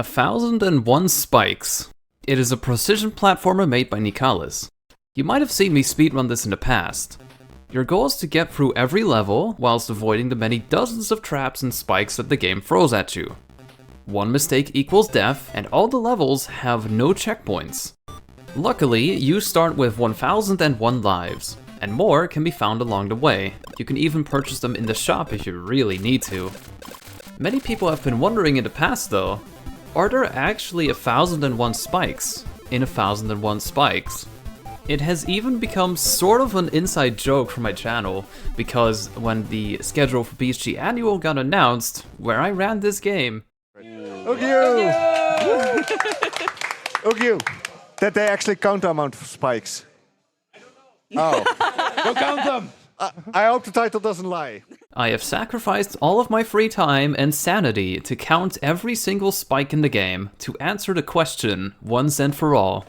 1001 Spikes. It is a precision platformer made by Nicalis. You might have seen me speedrun this in the past. Your goal is to get through every level, whilst avoiding the many dozens of traps and spikes that the game throws at you. One mistake equals death, and all the levels have no checkpoints. Luckily, you start with 1001 lives, and more can be found along the way. You can even purchase them in the shop if you really need to. Many people have been wondering in the past though, are there actually 1001 spikes in 1001 Spikes? It has even become sort of an inside joke for my channel, because when the schedule for BSG Annual got announced, where I ran this game... Ogyu! That they actually count the amount of spikes. Oh. Go count them! I hope the title doesn't lie. I have sacrificed all of my free time and sanity to count every single spike in the game to answer the question once and for all.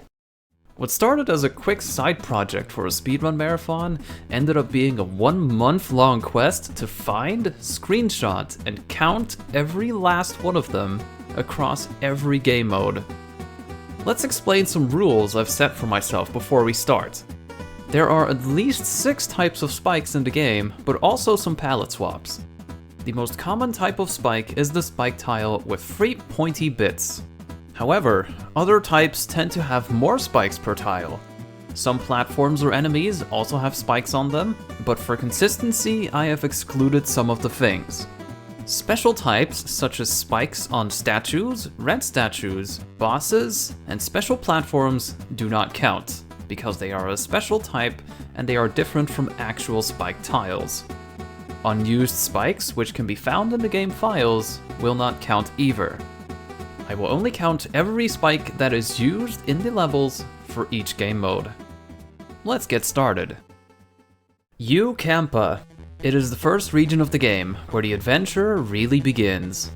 What started as a quick side project for a speedrun marathon ended up being a 1 month-long quest to find, screenshot, and count every last one of them across every game mode. Let's explain some rules I've set for myself before we start. There are at least 6 types of spikes in the game, but also some palette swaps. The most common type of spike is the spike tile with 3 pointy bits. However, other types tend to have more spikes per tile. Some platforms or enemies also have spikes on them, but for consistency I have excluded some of the things. Special types such as spikes on statues, red statues, bosses, and special platforms do not count, because they are a special type and they are different from actual spike tiles. Unused spikes, which can be found in the game files, will not count either. I will only count every spike that is used in the levels for each game mode. Let's get started. Ucampa. It is the first region of the game, where the adventure really begins.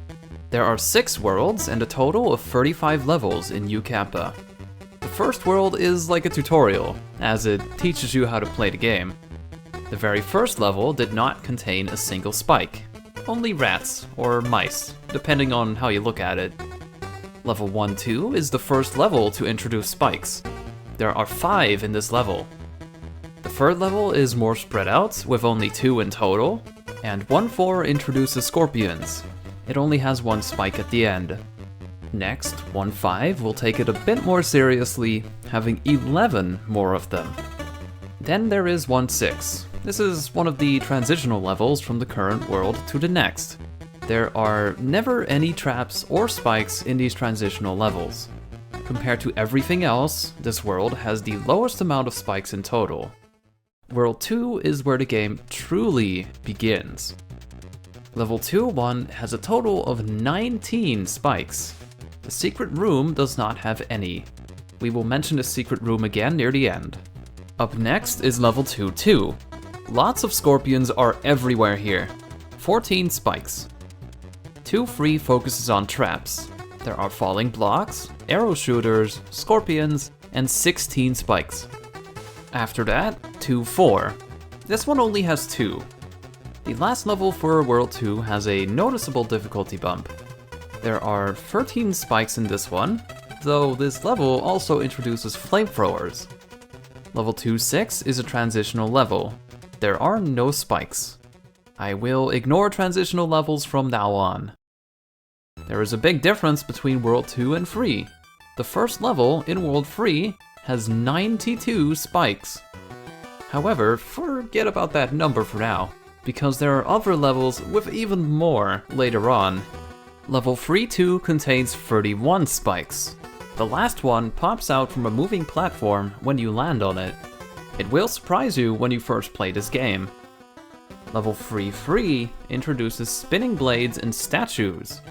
There are 6 worlds and a total of 35 levels in Ucampa. The first world is like a tutorial, as it teaches you how to play the game. The very first level did not contain a single spike. Only rats, or mice, depending on how you look at it. Level 1-2 is the first level to introduce spikes. There are 5 in this level. The third level is more spread out, with only 2 in total, and 1-4 introduces scorpions. It only has 1 spike at the end. Next, 1-5 will take it a bit more seriously, having 11 more of them. Then there is 1-6. This is one of the transitional levels from the current world to the next. There are never any traps or spikes in these transitional levels. Compared to everything else, this world has the lowest amount of spikes in total. World 2 is where the game truly begins. Level 2-1 has a total of 19 spikes. The secret room does not have any. We will mention the secret room again near the end. Up next is level 2-2. Lots of scorpions are everywhere here. 14 spikes. 2-3 focuses on traps. There are falling blocks, arrow shooters, scorpions, and 16 spikes. After that, 2-4. This one only has 2. The last level for World 2 has a noticeable difficulty bump. There are 13 spikes in this one, though this level also introduces flamethrowers. Level 2-6 is a transitional level. There are no spikes. I will ignore transitional levels from now on. There is a big difference between World 2 and 3. The first level in World 3 has 92 spikes. However, forget about that number for now, because there are other levels with even more later on. Level 3-2 contains 31 spikes. The last one pops out from a moving platform when you land on it. It will surprise you when you first play this game. Level 3-3 introduces spinning blades and statues.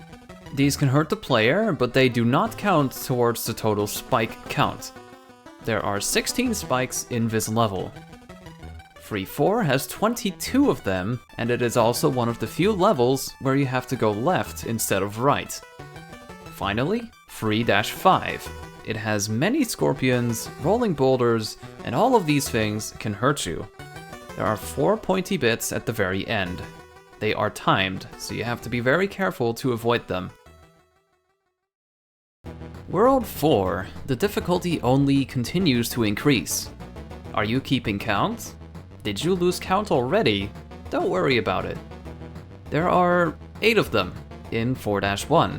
These can hurt the player, but they do not count towards the total spike count. There are 16 spikes in this level. 3-4 has 22 of them, and it is also one of the few levels where you have to go left instead of right. Finally, 3-5. It has many scorpions, rolling boulders, and all of these things can hurt you. There are 4 pointy bits at the very end. They are timed, so you have to be very careful to avoid them. World 4, the difficulty only continues to increase. Are you keeping count? Did you lose count already? Don't worry about it. There are 8 of them in 4-1.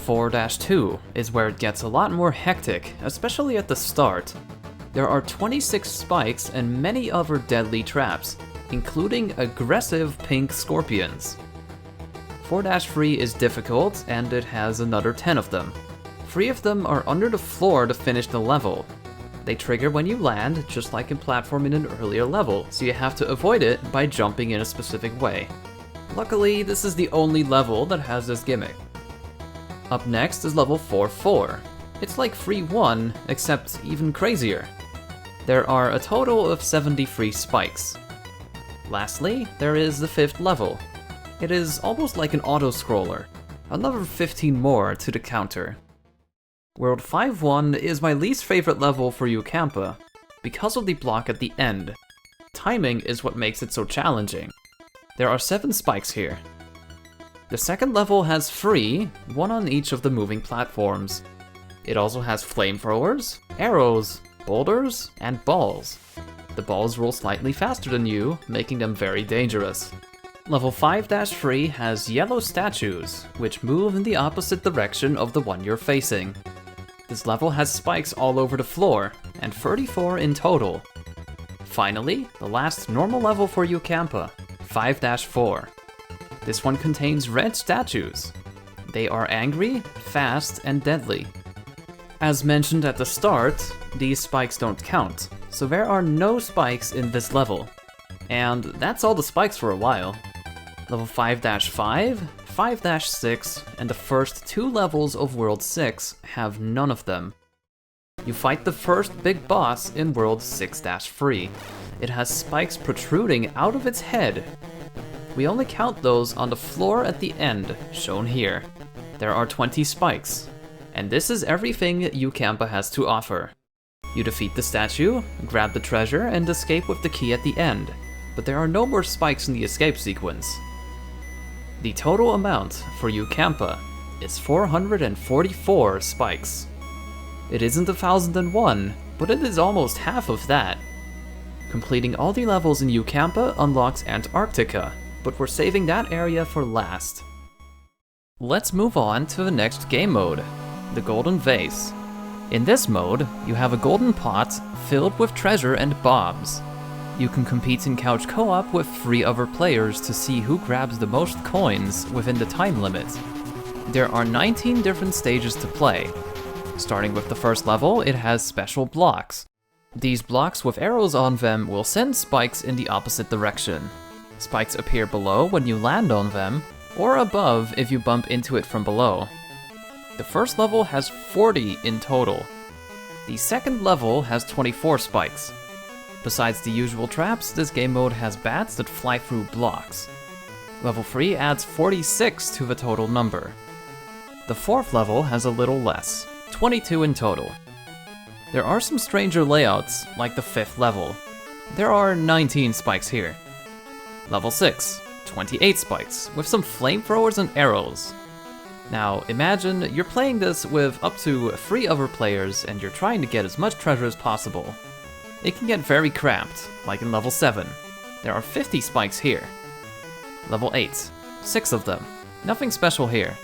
4-2 is where it gets a lot more hectic, especially at the start. There are 26 spikes and many other deadly traps, including aggressive pink scorpions. 4-3 is difficult, and it has another 10 of them. 3 of them are under the floor to finish the level. They trigger when you land, just like in platform in an earlier level, so you have to avoid it by jumping in a specific way. Luckily, this is the only level that has this gimmick. Up next is level 4-4. It's like free 1, except even crazier. There are a total of 73 spikes. Lastly, there is the 5th level. It is almost like an auto-scroller. Another 15 more to the counter. World 5-1 is my least favorite level for Ucampa, because of the block at the end. Timing is what makes it so challenging. There are 7 spikes here. The second level has 3, 1 on each of the moving platforms. It also has flamethrowers, arrows, boulders, and balls. The balls roll slightly faster than you, making them very dangerous. Level 5-3 has yellow statues, which move in the opposite direction of the one you're facing. This level has spikes all over the floor, and 34 in total. Finally, the last normal level for Ucampa, 5-4. This one contains red statues. They are angry, fast, and deadly. As mentioned at the start, these spikes don't count, so there are no spikes in this level. And that's all the spikes for a while. Level 5-5, 5-6, and the first 2 levels of World 6 have none of them. You fight the first big boss in World 6-3. It has spikes protruding out of its head. We only count those on the floor at the end, shown here. There are 20 spikes, and this is everything Ucampa has to offer. You defeat the statue, grab the treasure, and escape with the key at the end, but there are no more spikes in the escape sequence. The total amount for Ucampa is 444 spikes. It isn't 1001, but it is almost half of that. Completing all the levels in Ucampa unlocks Antarctica, but we're saving that area for last. Let's move on to the next game mode, the Golden Vase. In this mode, you have a golden pot filled with treasure and bombs. You can compete in couch co-op with 3 other players to see who grabs the most coins within the time limit. There are 19 different stages to play. Starting with the first level, it has special blocks. These blocks with arrows on them will send spikes in the opposite direction. Spikes appear below when you land on them, or above if you bump into it from below. The first level has 40 in total. The second level has 24 spikes. Besides the usual traps, this game mode has bats that fly through blocks. Level 3 adds 46 to the total number. The fourth level has a little less, 22 in total. There are some stranger layouts, like the 5th level. There are 19 spikes here. Level 6, 28 spikes, with some flamethrowers and arrows. Now, imagine you're playing this with up to 3 other players and you're trying to get as much treasure as possible. It can get very cramped, like in level 7. There are 50 spikes here. Level 8, 6 of them. Nothing special here.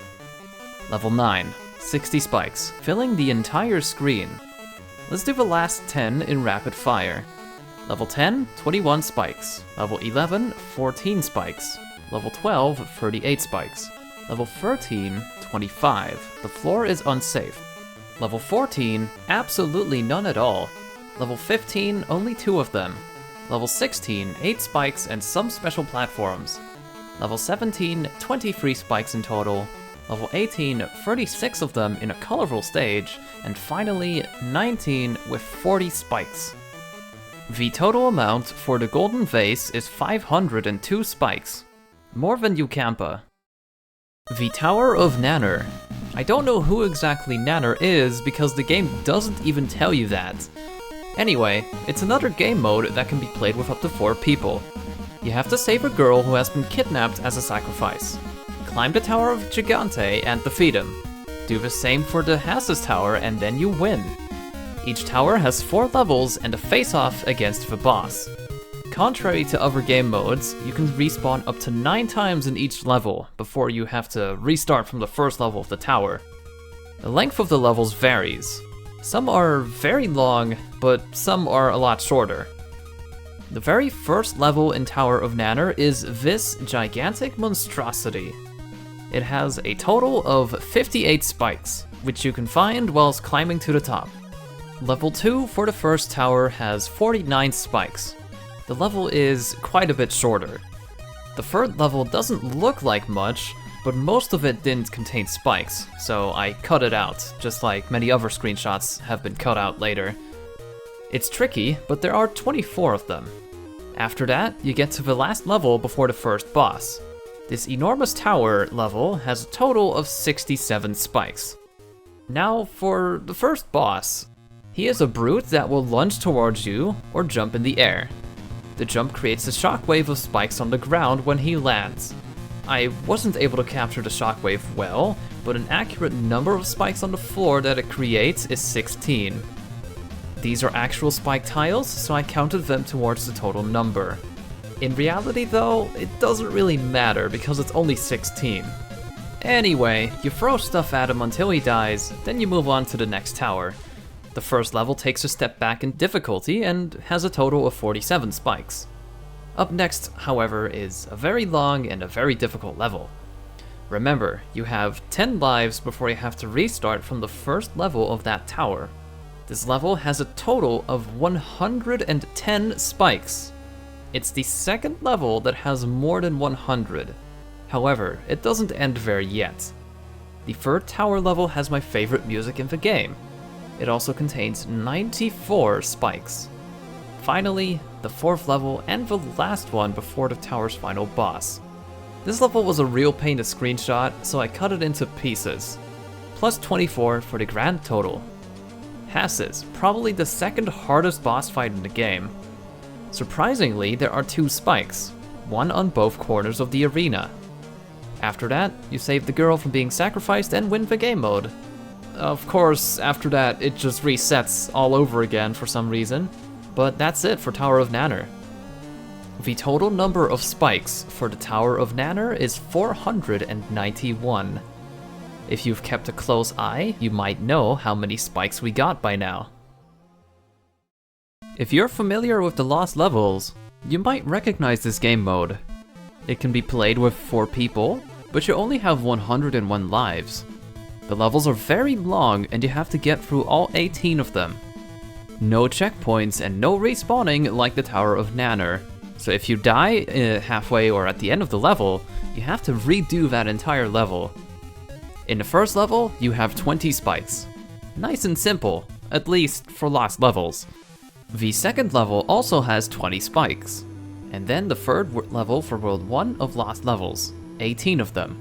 Level 9, 60 spikes, filling the entire screen. Let's do the last 10 in rapid fire. Level 10, 21 spikes. Level 11, 14 spikes. Level 12, 38 spikes. Level 13, 25. The floor is unsafe. Level 14, absolutely none at all. Level 15, only 2 of them. Level 16, 8 spikes and some special platforms. Level 17, 23 spikes in total. Level 18, 36 of them in a colorful stage. And finally, 19 with 40 spikes. The total amount for the Golden Vase is 502 spikes. More than Ucampa. The Tower of Nanner. I don't know who exactly Nanner is because the game doesn't even tell you that. Anyway, it's another game mode that can be played with up to 4 people. You have to save a girl who has been kidnapped as a sacrifice. Climb the Tower of Gigante and defeat him. Do the same for the Hass's Tower and then you win. Each tower has 4 levels and a face-off against the boss. Contrary to other game modes, you can respawn up to 9 times in each level before you have to restart from the first level of the tower. The length of the levels varies. Some are very long, but some are a lot shorter. The very first level in Tower of Nanner is this gigantic monstrosity. It has a total of 58 spikes, which you can find whilst climbing to the top. Level 2 for the first tower has 49 spikes. The level is quite a bit shorter. The third level doesn't look like much, but most of it didn't contain spikes, so I cut it out, just like many other screenshots have been cut out later. It's tricky, but there are 24 of them. After that, you get to the last level before the first boss. This enormous tower level has a total of 67 spikes. Now for the first boss. He is a brute that will lunge towards you or jump in the air. The jump creates a shockwave of spikes on the ground when he lands. I wasn't able to capture the shockwave well, but an accurate number of spikes on the floor that it creates is 16. These are actual spike tiles, so I counted them towards the total number. In reality though, it doesn't really matter because it's only 16. Anyway, you throw stuff at him until he dies, then you move on to the next tower. The first level takes a step back in difficulty and has a total of 47 spikes. Up next, however, is a very long and a very difficult level. Remember, you have 10 lives before you have to restart from the first level of that tower. This level has a total of 110 spikes. It's the second level that has more than 100. However, it doesn't end there yet. The third tower level has my favorite music in the game. It also contains 94 spikes. Finally, the fourth level and the last one before the tower's final boss. This level was a real pain to screenshot, so I cut it into pieces. Plus 24 for the grand total. Hass's, probably the second hardest boss fight in the game. Surprisingly, there are 2 spikes, one on both corners of the arena. After that, you save the girl from being sacrificed and win the game mode. Of course, after that, it just resets all over again for some reason, but that's it for Tower of Nanner. The total number of spikes for the Tower of Nanner is 491. If you've kept a close eye, you might know how many spikes we got by now. If you're familiar with the Lost Levels, you might recognize this game mode. It can be played with 4 people, but you only have 101 lives. The levels are very long and you have to get through all 18 of them. No checkpoints and no respawning like the Tower of Nanner, so if you die halfway or at the end of the level, you have to redo that entire level. In the first level, you have 20 spikes. Nice and simple, at least for Lost Levels. The second level also has 20 spikes. And then the third level for World 1 of Lost Levels, 18 of them.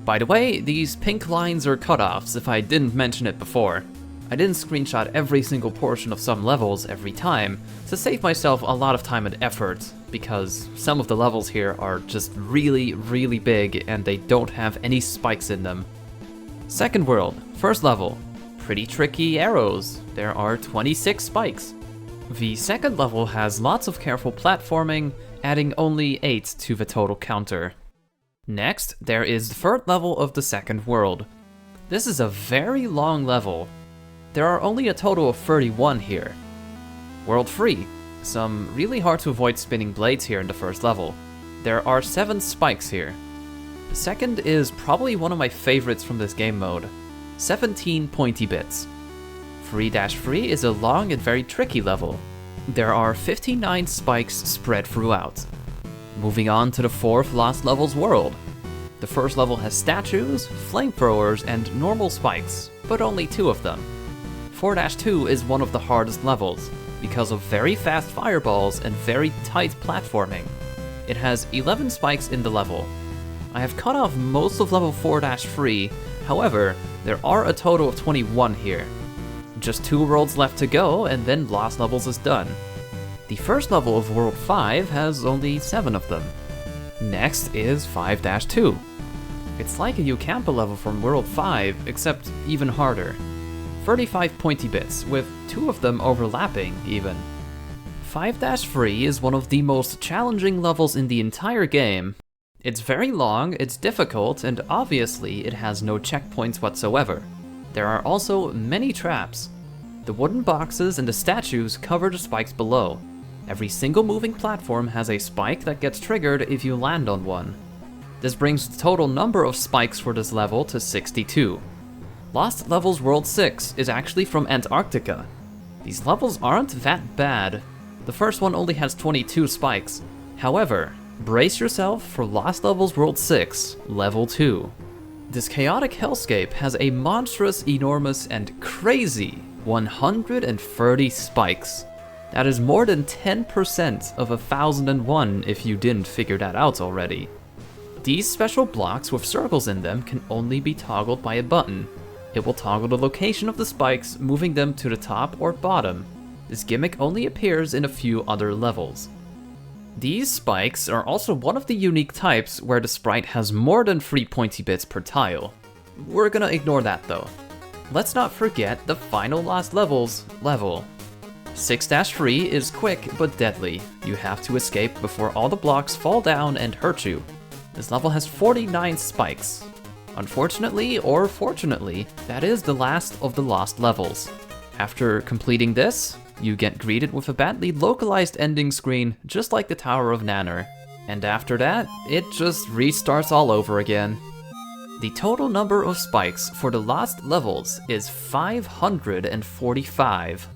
By the way, these pink lines are cutoffs if I didn't mention it before. I didn't screenshot every single portion of some levels every time to save myself a lot of time and effort, because some of the levels here are just really, really big and they don't have any spikes in them. Second world, first level, pretty tricky arrows. There are 26 spikes. The second level has lots of careful platforming, adding only 8 to the total counter. Next, there is the third level of the second world. This is a very long level. There are only a total of 31 here. World 3, some really hard to avoid spinning blades here in the first level. There are 7 spikes here. The second is probably one of my favorites from this game mode, 17 pointy bits. 3-3 is a long and very tricky level. There are 59 spikes spread throughout. Moving on to the fourth Lost Levels world. The first level has statues, flamethrowers, and normal spikes, but only 2 of them. 4-2 is one of the hardest levels, because of very fast fireballs and very tight platforming. It has 11 spikes in the level. I have cut off most of level 4-3, however, there are a total of 21 here. Just 2 worlds left to go, and then Lost Levels is done. The first level of World 5 has only 7 of them. Next is 5-2. It's like a Ucampa level from World 5, except even harder. 35 pointy bits, with 2 of them overlapping, even. 5-Free is one of the most challenging levels in the entire game. It's very long, it's difficult, and obviously it has no checkpoints whatsoever. There are also many traps. The wooden boxes and the statues cover the spikes below. Every single moving platform has a spike that gets triggered if you land on one. This brings the total number of spikes for this level to 62. Lost Levels World 6 is actually from Antarctica. These levels aren't that bad. The first one only has 22 spikes. However, brace yourself for Lost Levels World 6, Level 2. This chaotic hellscape has a monstrous, enormous, and crazy 130 spikes. That is more than 10% of 1001 if you didn't figure that out already. These special blocks with circles in them can only be toggled by a button. It will toggle the location of the spikes, moving them to the top or bottom. This gimmick only appears in a few other levels. These spikes are also one of the unique types where the sprite has more than 3 pointy bits per tile. We're gonna ignore that though. Let's not forget the final Lost Levels level. 6-3 is quick but deadly. You have to escape before all the blocks fall down and hurt you. This level has 49 spikes. Unfortunately, or fortunately, that is the last of the Lost Levels. After completing this, you get greeted with a badly localized ending screen just like the Tower of Nanner. And after that, it just restarts all over again. The total number of spikes for the Lost Levels is 545.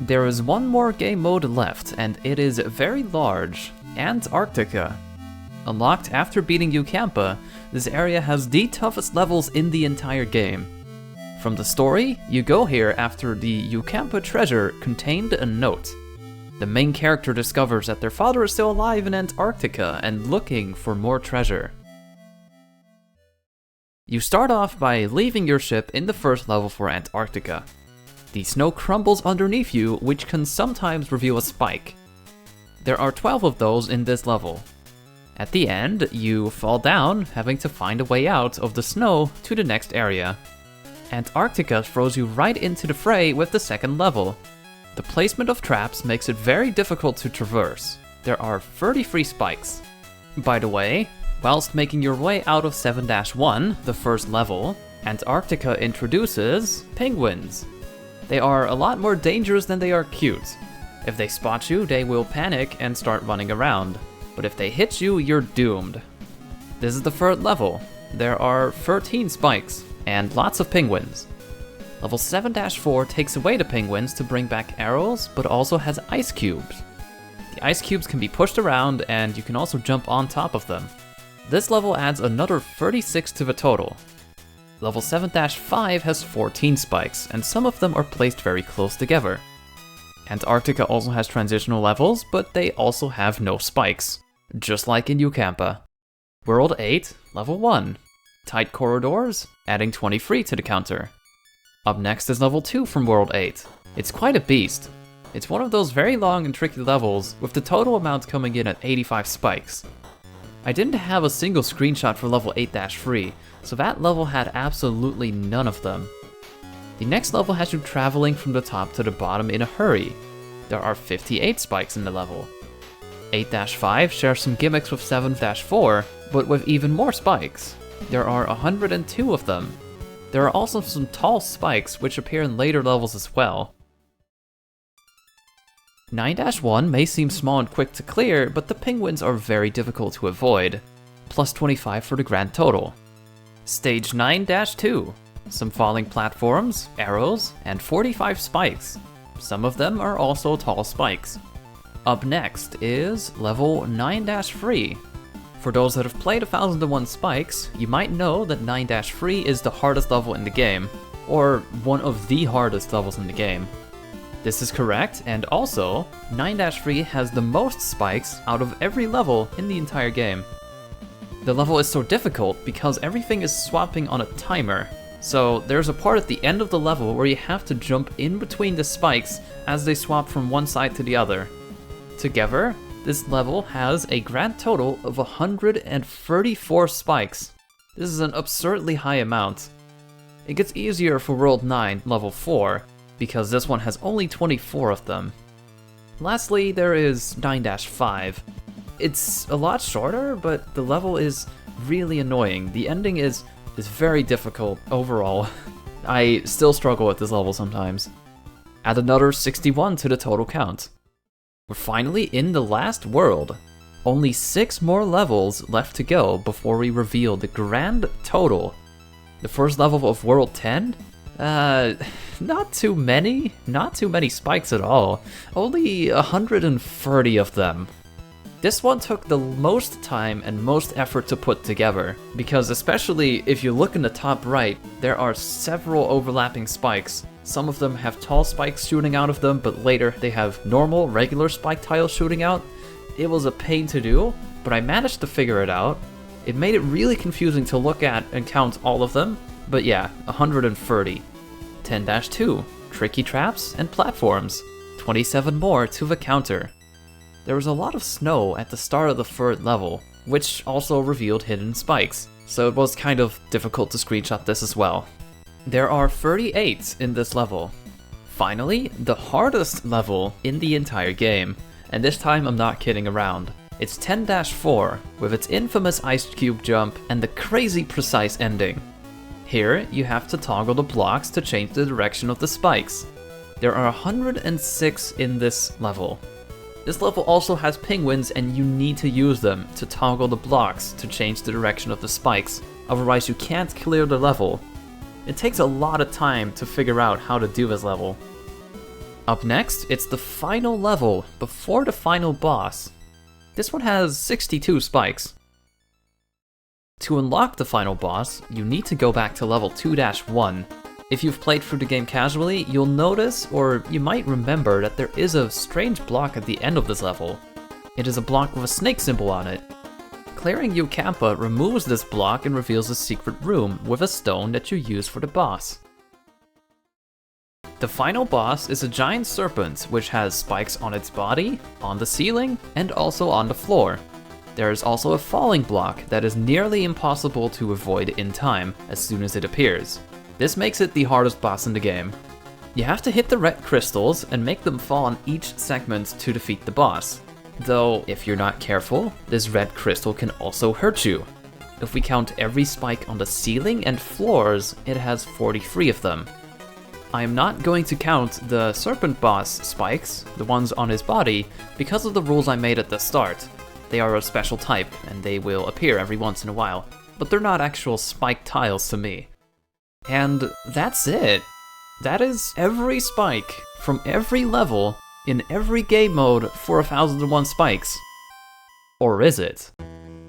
There is one more game mode left, and it is very large, Antarctica. Unlocked after beating Ucampa, this area has the toughest levels in the entire game. From the story, you go here after the Ucampa treasure contained a note. The main character discovers that their father is still alive in Antarctica and looking for more treasure. You start off by leaving your ship in the first level for Antarctica. The snow crumbles underneath you, which can sometimes reveal a spike. There are 12 of those in this level. At the end, you fall down, having to find a way out of the snow to the next area. Antarctica throws you right into the fray with the second level. The placement of traps makes it very difficult to traverse. There are 33 spikes. By the way, whilst making your way out of 7-1, the first level, Antarctica introduces penguins. They are a lot more dangerous than they are cute. If they spot you, they will panic and start running around. But if they hit you, you're doomed. This is the third level. There are 13 spikes, and lots of penguins. Level 7-4 takes away the penguins to bring back arrows, but also has ice cubes. The ice cubes can be pushed around, and you can also jump on top of them. This level adds another 36 to the total. Level 7-5 has 14 spikes, and some of them are placed very close together. Antarctica also has transitional levels, but they also have no spikes, just like in Ucampa. World 8, Level 1. Tight corridors, adding 23 to the counter. Up next is Level 2 from World 8. It's quite a beast. It's one of those very long and tricky levels, with the total amount coming in at 85 spikes. I didn't have a single screenshot for Level 8-3, so that level had absolutely none of them. The next level has you traveling from the top to the bottom in a hurry. There are 58 spikes in the level. 8-5 shares some gimmicks with 7-4, but with even more spikes. There are 102 of them. There are also some tall spikes which appear in later levels as well. 9-1 may seem small and quick to clear, but the penguins are very difficult to avoid. Plus 25 for the grand total. Stage 9-2. Some falling platforms, arrows, and 45 spikes. Some of them are also tall spikes. Up next is level 9-3. For those that have played 1001 Spikes, you might know that 9-3 is the hardest level in the game, or one of the hardest levels in the game. This is correct, and also, 9-3 has the most spikes out of every level in the entire game. The level is so difficult because everything is swapping on a timer. So there's a part at the end of the level where you have to jump in between the spikes as they swap from one side to the other. Together, This level has a grand total of 134 spikes. This is an absurdly high amount. It gets easier for World 9, level 4, because this one has only 24 of them. Lastly, there is 9-5. It's a lot shorter, but the level is really annoying. The ending is very difficult overall. I still struggle with this level sometimes. Add another 61 to the total count. We're finally in the last world. Only 6 more levels left to go before we reveal the grand total. The first level of World 10? Not too many spikes at all. Only 130 of them. This one took the most time and most effort to put together, because especially if you look in the top right, there are several overlapping spikes. Some of them have tall spikes shooting out of them, but later they have normal, regular spike tiles shooting out. It was a pain to do, but I managed to figure it out. It made it really confusing to look at and count all of them, but yeah, 130. 10-2, tricky traps and platforms. 27 more to the counter. There was a lot of snow at the start of the third level, which also revealed hidden spikes, so it was kind of difficult to screenshot this as well. There are 38 in this level. Finally, the hardest level in the entire game, and this time I'm not kidding around. It's 10-4, with its infamous ice cube jump and the crazy precise ending. Here, you have to toggle the blocks to change the direction of the spikes. There are 106 in this level. This level also has penguins, and you need to use them to toggle the blocks to change the direction of the spikes, otherwise you can't clear the level. It takes a lot of time to figure out how to do this level. Up next, it's the final level before the final boss. This one has 62 spikes. To unlock the final boss, you need to go back to level 2-1. If you've played through the game casually, you'll notice, or you might remember, that there is a strange block at the end of this level. It is a block with a snake symbol on it. Clearing Ucampa removes this block and reveals a secret room with a stone that you use for the boss. The final boss is a giant serpent which has spikes on its body, on the ceiling, and also on the floor. There is also a falling block that is nearly impossible to avoid in time as soon as it appears. This makes it the hardest boss in the game. You have to hit the red crystals and make them fall on each segment to defeat the boss. Though, if you're not careful, this red crystal can also hurt you. If we count every spike on the ceiling and floors, it has 43 of them. I am not going to count the serpent boss spikes, the ones on his body, because of the rules I made at the start. They are a special type, and they will appear every once in a while, but they're not actual spike tiles to me. And that's it. That is every spike from every level in every game mode for 1001 spikes. Or is it?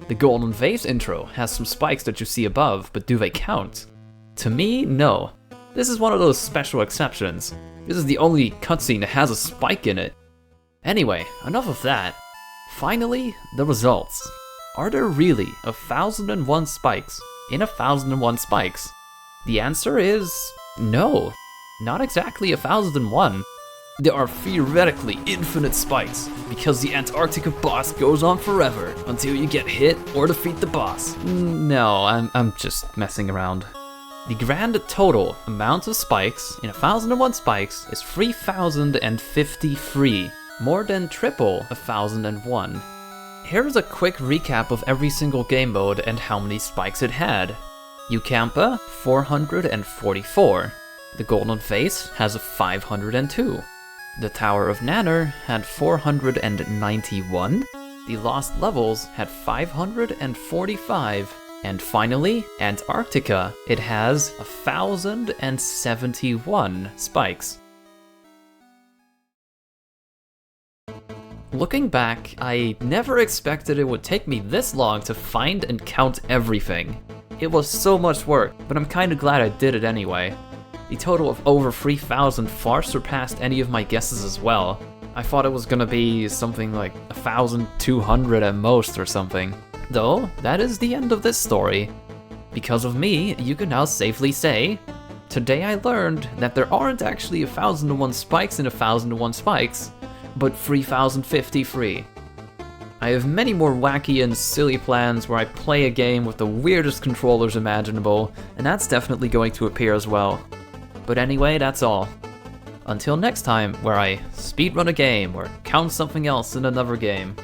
The Golden Vase intro has some spikes that you see above, but do they count? To me, no. This is one of those special exceptions. This is the only cutscene that has a spike in it. Anyway, enough of that. Finally, the results. Are there really 1001 spikes in 1001 spikes? The answer is no. Not exactly 1001. There are theoretically infinite spikes, because the Antarctica boss goes on forever until you get hit or defeat the boss. No, I'm just messing around. The grand total amount of spikes in 1001 spikes is 3053, more than triple 1001. Here's a quick recap of every single game mode and how many spikes it had. Ucampa, 444. The Golden Vase has 502. The Tower of Nanner had 491. The Lost Levels had 545. And finally, Antarctica, it has 1071 spikes. Looking back, I never expected it would take me this long to find and count everything. It was so much work, but I'm kinda glad I did it anyway. The total of over 3,000 far surpassed any of my guesses as well. I thought it was gonna be something like 1,200 at most or something. Though, that is the end of this story. Because of me, you can now safely say, today I learned that there aren't actually 1001 spikes in 1001 spikes, but 3053. I have many more wacky and silly plans where I play a game with the weirdest controllers imaginable, and that's definitely going to appear as well. But anyway, that's all. Until next time, where I speedrun a game or count something else in another game.